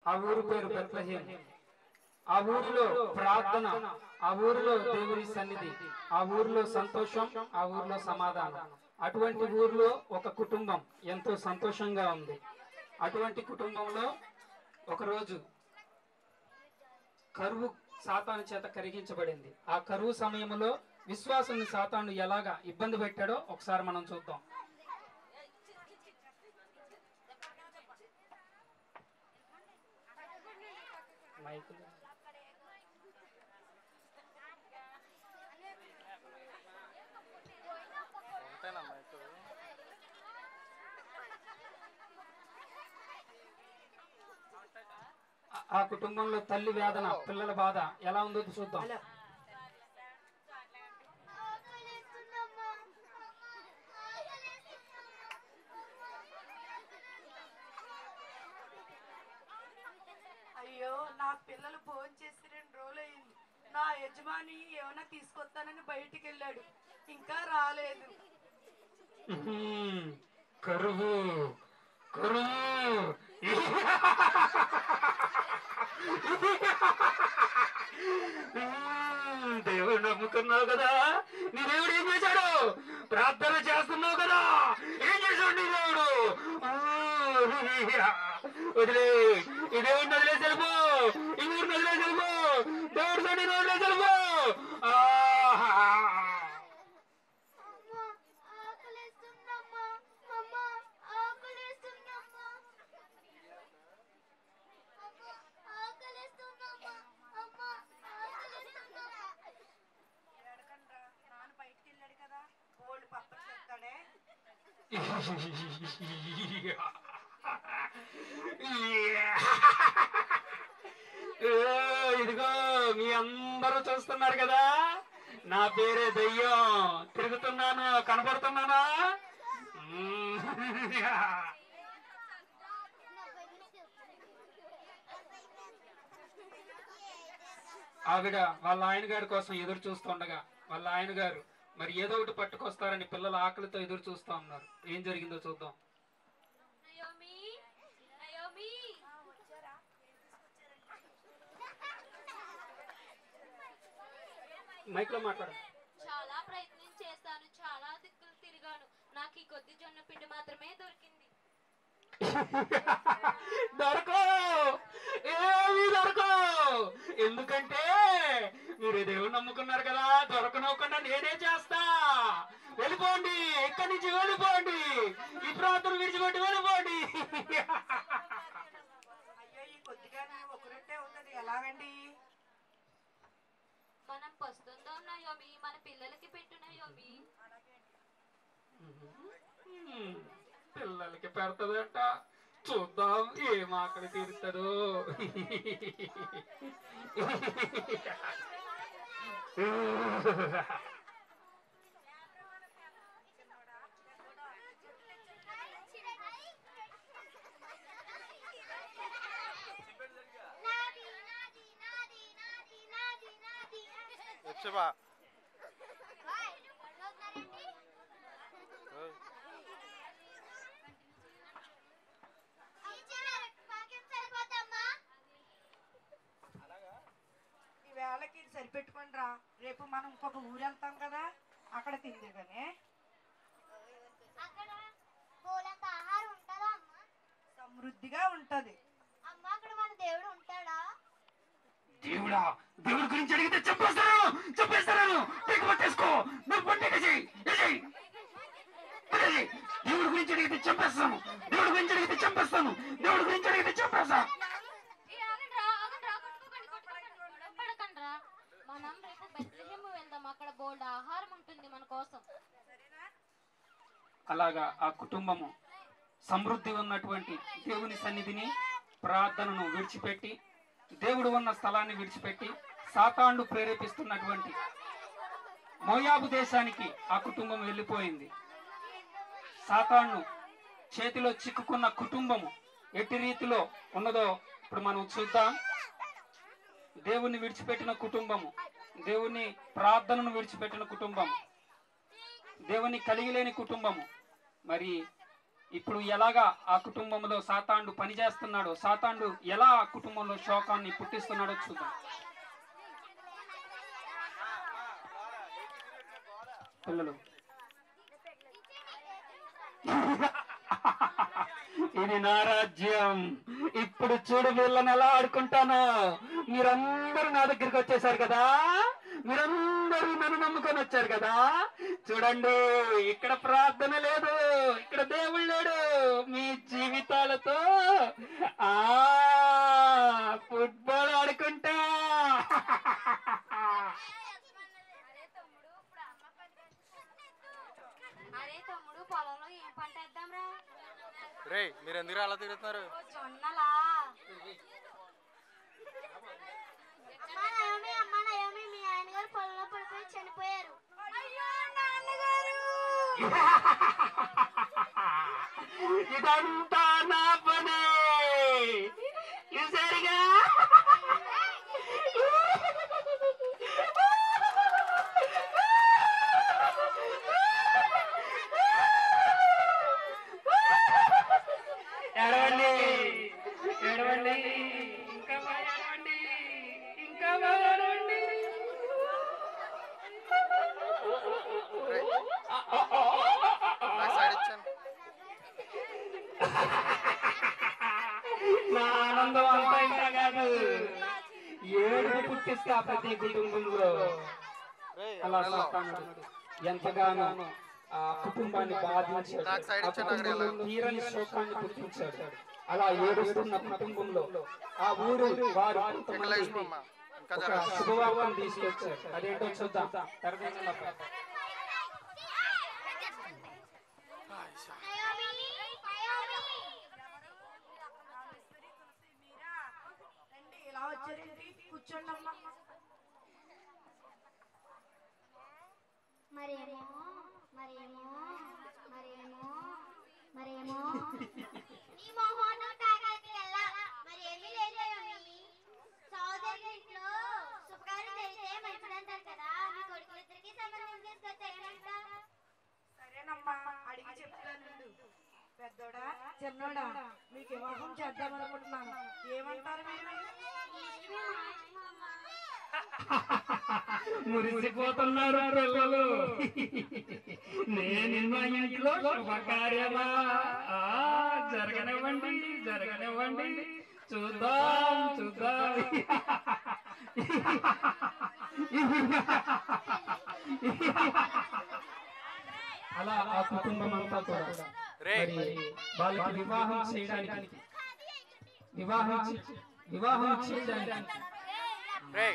ఆ ఊరు పేరు బెత్లెహేం. ఆ ఊరిలో ప్రార్థన, ఆ ఊరిలో దేవుని సన్నిధి, ఆ ఊరిలో సంతోషం, ఆ ఊరిలో సమాధానం. అటువంటి ఊరిలో ఒక కుటుంబం ఎంతో సంతోషంగా ఉంది. అటువంటి కుటుంబంలో ఒకరోజు కరువు సాతాను చేత కరిగించబడింది. ఆ కరువు సమయంలో విశ్వాసుని సాతాను ఎలాగా ఇబ్బంది పెట్టాడో ఒకసారి మనం చూద్దాం. ఆ కుటుంబంలో తల్లి వేదన, పిల్లల బాధ ఎలా ఉందో చూద్దాం. అయ్యో, నా పిల్లలు ఫోన్ చేసి 2 రోజులు అయింది. నా యజమాని ఏమైనా తీసుకొస్తానని బయటికి వెళ్ళాడు, ఇంకా రాలేదు. కరువు కరువు దేవుడు నమ్ముకున్నావు కదా, నీ దేవుడు ఏం చేశాడు? ప్రార్థన చేస్తున్నావు కదా, ఏం చేశాడు నీ దేవుడు? వదిలే, ఈ దేవుడిని వదిలేసి వెళ్ళిపో, ఈ ఊరిని వదిలేసి వెళ్ళిపో, దేవుడు తోటి వదిలేసి వెళ్ళిపో. నాన్న బయటికి వెళ్ళాడు కదా, ఓల్డ్ పప్పలు చెప్తాడే. ఇదిగో మీ అందరూ చూస్తున్నారు కదా, నా పేరే దయ్యం. తిరుగుతున్నాను, కనపడుతున్నానా? ఆవిడ వాళ్ళ ఆయన గారి కోసం ఎదురు చూస్తుండగా, వాళ్ళ ఆయన గారు మరి ఏదో ఒకటి పట్టుకొస్తారని పిల్లల ఆకలితో ఎదురు చూస్తా ఉన్నారు. ఏం జరిగిందో చూద్దాం. మైక్ లో మాట్లాడు. చాలా ప్రయత్నం చేశాను, చాలా దిక్కులు తిరిగాను, నాకు ఈ కొద్ది జొన్న పిండి మాత్రమే దొరికింది. దొరకో, ఏమీ దొరకో. ఎందుకంటే మీరు దేవుడు నమ్ముకున్నారు కదా, దొరకనవ్వకుండా నేనే చేస్తా. వెళ్ళిపోండి, ఇక్కడి నుంచి వెళ్ళిపోండి, ఈ ప్రాంతం విడిచిపెట్టి వెళ్ళిపోండి. అయ్యో, ఈ కొద్దిగా ఒక రొట్టె అవుతుంది, ఎలాగండి? మనం పస్తుందో నయోమి, మన పిల్లలకి పెట్టు నయోమి. పిల్లలకి పెడతదంట, చూద్దాం ఏం ఆకలి తీరుతాడు. ఈ వేళకి సరిపెట్టుకొని రా, రేపు మనం ఇంకొక ఊరు వెళ్తాం కదా, అక్కడ తింది కానీ. అక్కడ బోలంత ఆహారం ఉంటుందా అమ్మా? సమృద్ధిగా ఉంటది. అమ్మ, అక్కడ మన దేవుడు ఉంటాడా? దేవుడా, దేవుడి గురించి అడిగితే చెప్పేస్తాను, చెప్పేస్తాను. పీక పట్టేసుకో, నువ్వు పట్టేక చెయ్యి. దేవుడి గురించి అడిగితే చెప్పేస్తాను, దేవుడి గురించి అడిగితే చెప్పేస్తాను, దేవుడి గురించి అడిగితే చెప్పేస్తా. మనం రేపు బెత్లెహేము వెళ్దాం, అక్కడ బోల్డ్ ఆహారం ఉంటుంది మన కోసం. అలాగా ఆ కుటుంబము సమృద్ధి ఉన్నటువంటి దేవుని సన్నిధిని, ప్రార్థనను విడిచిపెట్టి, దేవుడు ఉన్న స్థలాన్ని విడిచిపెట్టి, సాతాను ప్రేరేపిస్తున్నటువంటి మోయాబు దేశానికి ఆ కుటుంబం వెళ్ళిపోయింది. సాతాను చేతిలో చిక్కుకున్న కుటుంబము ఎట్టి రీతిలో ఉన్నదో ఇప్పుడు మనం చూద్దాం. దేవుని విడిచిపెట్టిన కుటుంబము, దేవుని ప్రార్థనను విడిచిపెట్టిన కుటుంబము, దేవుని కలిగి లేని కుటుంబము. మరి ఇప్పుడు ఎలాగా ఆ కుటుంబంలో సాతాండు పనిచేస్తున్నాడో, సాతాండు ఎలా ఆ కుటుంబంలో శోకాన్ని పుట్టిస్తున్నాడో చూద్దాం. పిల్లలు ఇది నా రాజ్యం. ఇప్పుడు చూడు వీళ్ళని ఎలా ఆడుకుంటాను. మీరందరూ నా దగ్గరికి వచ్చేసారు కదా, మీరందరూ నన్ను నమ్ముకొని వచ్చారు కదా. చూడండి, ఇక్కడ ప్రార్థన లేదు, ఇక్కడ దేవుడు లేడు. మీ జీవితాలతో ఫుట్బాల్ ఆడుకుంటా. అరే తమ్ముడు, పొలంలో ఏం పంట వేద్దాంరా? రే మీరు ఎందుకు అలా తిరుగుతున్నారు? జొన్నలా? అమ్మా నయోమి, మీ ఆయన గారు పొలంలో పడిపోయి చనిపోయారు. అయ్యో నాన్నగారు. ఇదంతా నా పని చూసారుగా. ఏడవండి, ఏడవండి, ఇంకా బాగా ఏడవండి, ఇంకా బాగా ఏడవండి. నాకు సైడ్ ఇచ్చాను. నా ఆనందం అంతా ఇంకా కాదు, ఏడుపు పుట్టిస్తా ప్రతి కుటుంబంలో. అలా సాతానుడు ఎంతగానో ఆ కుటుంబాన్ని బాధించాడు, ఆ కుటుంబంలో తీరని శోకాన్ని పుట్టించాడు. అలా ఏడుస్తున్న కుటుంబంలో ఆ ఊరు వారు కొంతమంది ఒక శుభవార్తను తీసుకొచ్చారు. అదేంటో చూద్దాం. రండి, ఇలా వచ్చారేంటి? కూర్చోండి అమ్మా. మరేమో మరేమో మరేమో మరేమో నీ మొహోటం తాగాకి వెళ్ళా. మరేమీ లేదు. సోదరి ఇంట్లో శుభకార్యం చేస్తే మంచిదంటారు కదా. మీ కొడుకులిద్దరికి సంబంధం తీసుకొచ్చాయనంట. సరేనమ్మా, అడిగి చెప్తాను. పెద్దోడా చిన్నోడా, మీకు వివాహం చేద్దామనుకుంటున్నాను. ఏమంటారు మీరు? మురిసిపోతున్నారు పిల్లలు. నేను మా ఇంట్లో శుభకార్యమా? జరగనివ్వండి, జరగనివ్వండి, చూద్దాం చూద్దాం. అలా ఆ కుటుంబం అంతా కూడా మరి వాళ్ళకి వివాహం చేయడానికి వివాహం చేయడానికి రే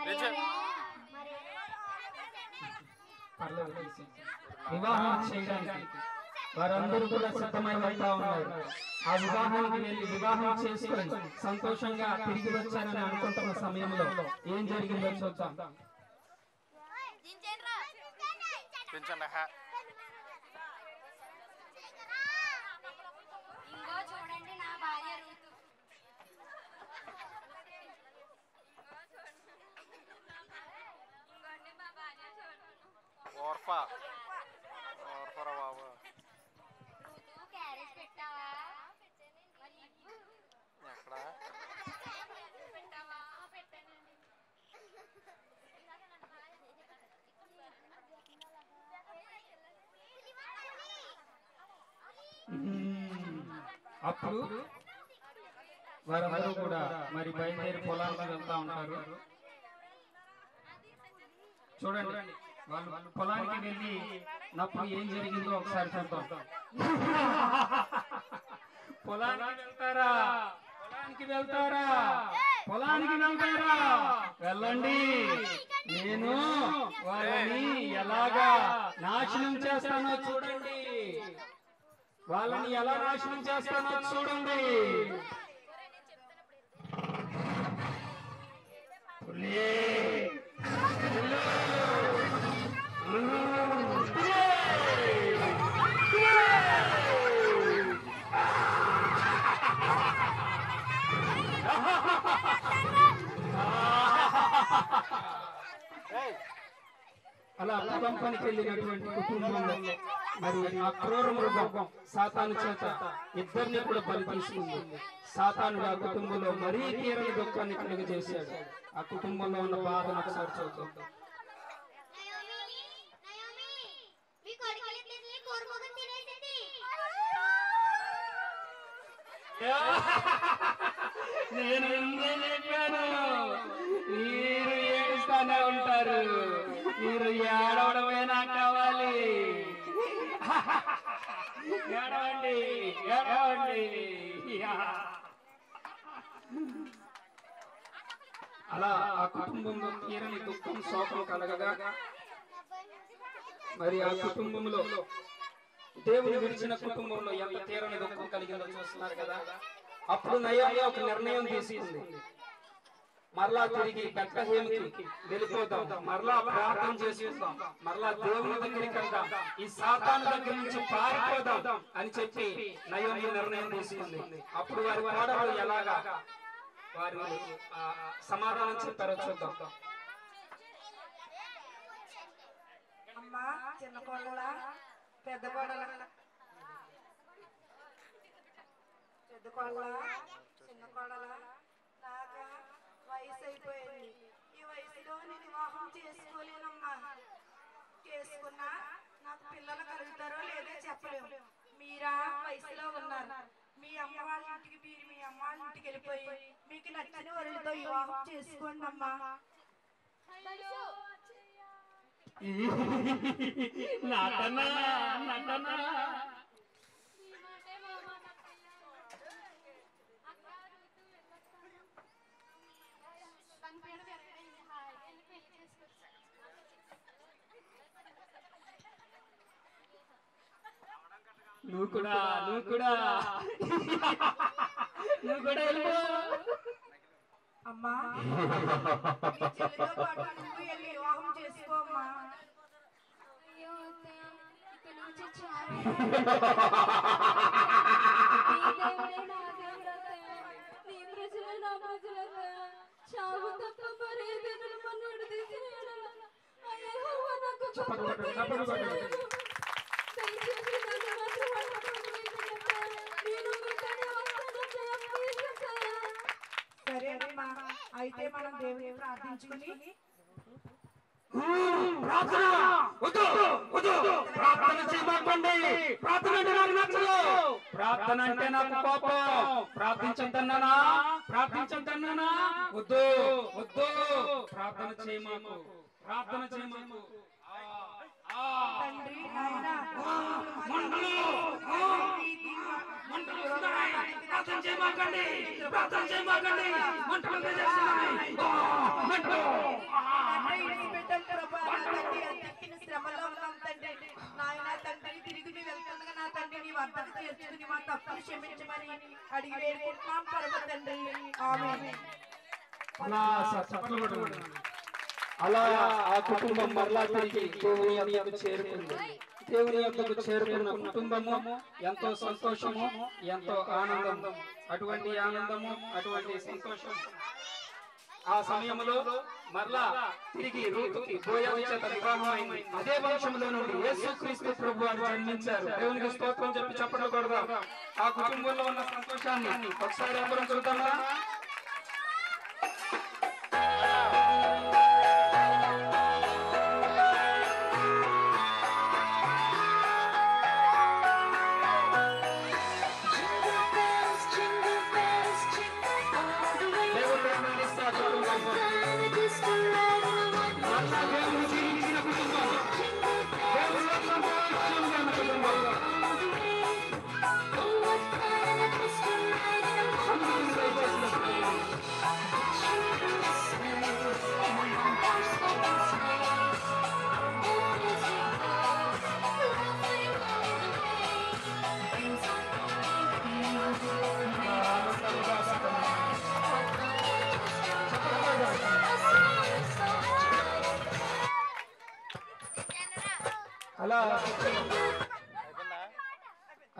నిల్చో. వివాహం చేయడానికి వారందరూ కూడా సిద్ధమై వెళ్తా ఉన్నారు. ఆ వివాహానికి వెళ్ళి వివాహం చేసుకొని సంతోషంగా తిరిగి వచ్చారని అనుకుంటున్న సమయంలో ఏం జరిగిందో చూద్దాం. దించండి. ఇంకో చూడండి, నా భార్య రూతు. ఇంకోండి మా భార్య చూడండి. ఓర్ఫరా బాబు. రూతు, క్యారేజ్ పెట్టావా? మరి ఇవ్వు. ఎక్కడ పెట్టావా? పెట్టానండి. అప్పుడు వారందరూ కూడా మరి బయలుదేరి పొలాలకు వెళ్తా ఉంటారు. చూడండి, వాళ్ళు పొలానికి వెళ్ళి నప్పుడు ఏం జరిగిందో ఒకసారి చూద్దాం. పొలానికి వెళ్తారా? పొలానికి వెళ్తారా? పొలానికి వెళ్తారా? వెళ్ళండి. నేను వాళ్ళని ఎలాగా నాశనం చేస్తానో చూడండి. వాళ్ళని ఎలా నాశనం చేస్తానో చూడండి. అలా పొలం పనికి వెళ్ళినటువంటి కుటుంబంలో మరి ఆ క్రూర మృగం సాతాను చేత ఇద్దరిని కూడా బలి తీసుకుంది. సాతానుడు ఆ కుటుంబంలో మరీ తీరని దుఃఖాన్ని కలుగజేశాడు. ఆ కుటుంబంలో ఉన్న బాధను ఒకసారి చూద్దాం. నేను చెప్పాను, మీరు ఏడుస్తానే ఉంటారు, మీరు ఏడవడమే నాకు కావాలి. ఏడవండి ఏడవండి. అలా ఆ కుటుంబంలో తీరని దుఃఖం శోకం కలగగా మరి ఆ కుటుంబంలో దేవుని విడిచిన కుటుంబంలో ఎంత తీరని దుఃఖం కలిగిందో చూస్తున్నారు కదా. అప్పుడు నయోమి ఒక నిర్ణయం తీసుకుంది. మరలా తిరిగి బెత్లెహేముకి వెళ్ళిపోదాం, మరలా ప్రార్థన చేసుకుందాం, మరలా దేవుని దగ్గరికి వెళ్దాం, ఈ సాతాను దగ్గర నుంచి పారిపోదాం అని చెప్పి నయోమి నిర్ణయం తీసుకుంది. అప్పుడు వారి కోడలు ఎలాగా వారు సమాధానం చెప్పారో చూద్దాం. అమ్మా, చిన్న కోడల పెద్ద కోడల, పెద్ద కోడల చిన్న కోడల, నాకు వయసు అయిపోయింది. ఈ వయసులో నేను వివాహం చేసుకోలేనమ్మా. చేసుకున్నా నాకు పిల్లలు కలుగుతారో లేదో చెప్పలేము. మీరా వయసులో ఉన్నారు, మీ అమ్మ వాళ్ళ ఇంటికి మీ అమ్మ వాళ్ళ ఇంటికి వెళ్ళిపోయి మీకు నచ్చిన వరుడితో వివాహం చేసుకోండి అమ్మా. నటనా నటనా నువ్వు కూడా వెళ్ళిపో అమ్మా. చెల్లితో పాటు నువ్వు వెళ్ళి వివాహం చేసుకోమ్మా. అయ్యో అత్తయ్య, ఇక్కడ నుంచి చాలా నీ ప్రజలే నా ప్రజలే చావు తప్ప మరే దేవుడు మన్నుడు తీసినాడు. అయ్యో నాకు దయచేసి నన్ను మాత్రం నేను మీతోనే వస్తాను. సరేనమ్మా, అయితే మనం దేవుని ప్రార్థించుకుని ప్రార్థన చేయకండి. ప్రార్థన అంటే నాకు నచ్చదు, ప్రార్థన అంటే నాకు కోపం. ప్రార్థించద్దన్నానా వద్దు వద్దు. ప్రార్థన చేయమాకు, ప్రార్థన చేయమాకు. తండ్రి నాయన ప్రార్థన చేయమాకండి, ప్రార్థన చేయమాకండి. మంటలు శ్రమలో ఉన్నాం తండ్రి. నాయన తండ్రి, తిరిగి నీ వెళ్తుండగా నా తండ్రి నీ వద్దకు చేర్చుకుని మా తప్పులు క్షమించమని అడిగి వేడుకుంటున్నాం పరమ తండ్రి. ఆమేన్. అలా ఆ కుటుంబం మరలా తిరిగి దేవుని యొద్దకు చేరుకుంది. దేవుని యొద్దకు చేరుకున్న కుటుంబము ఎంతో సంతోషము, ఎంతో ఆనందము. అటువంటి ఆనందము, అటువంటి సంతోషం ఆ సమయంలో మరలా తిరిగి రూతుకి బోయజు చేత వివాహం అయింది. అదే వంశంలో నుండి యేసుక్రీస్తు ప్రభువు జన్మించారు. దేవునికి స్తోత్రం చెప్పి చప్పట్లు కొడదాం. ఆ కుటుంబంలో ఉన్న సంతోషాన్ని ఒకసారి అందరం చూద్దామా?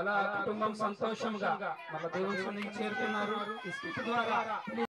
అలా కుటుంబం సంతోషంగా మళ్ళీ దేవుని సన్నిధికి చేరుకున్నారు. ఈ స్థితి ద్వారా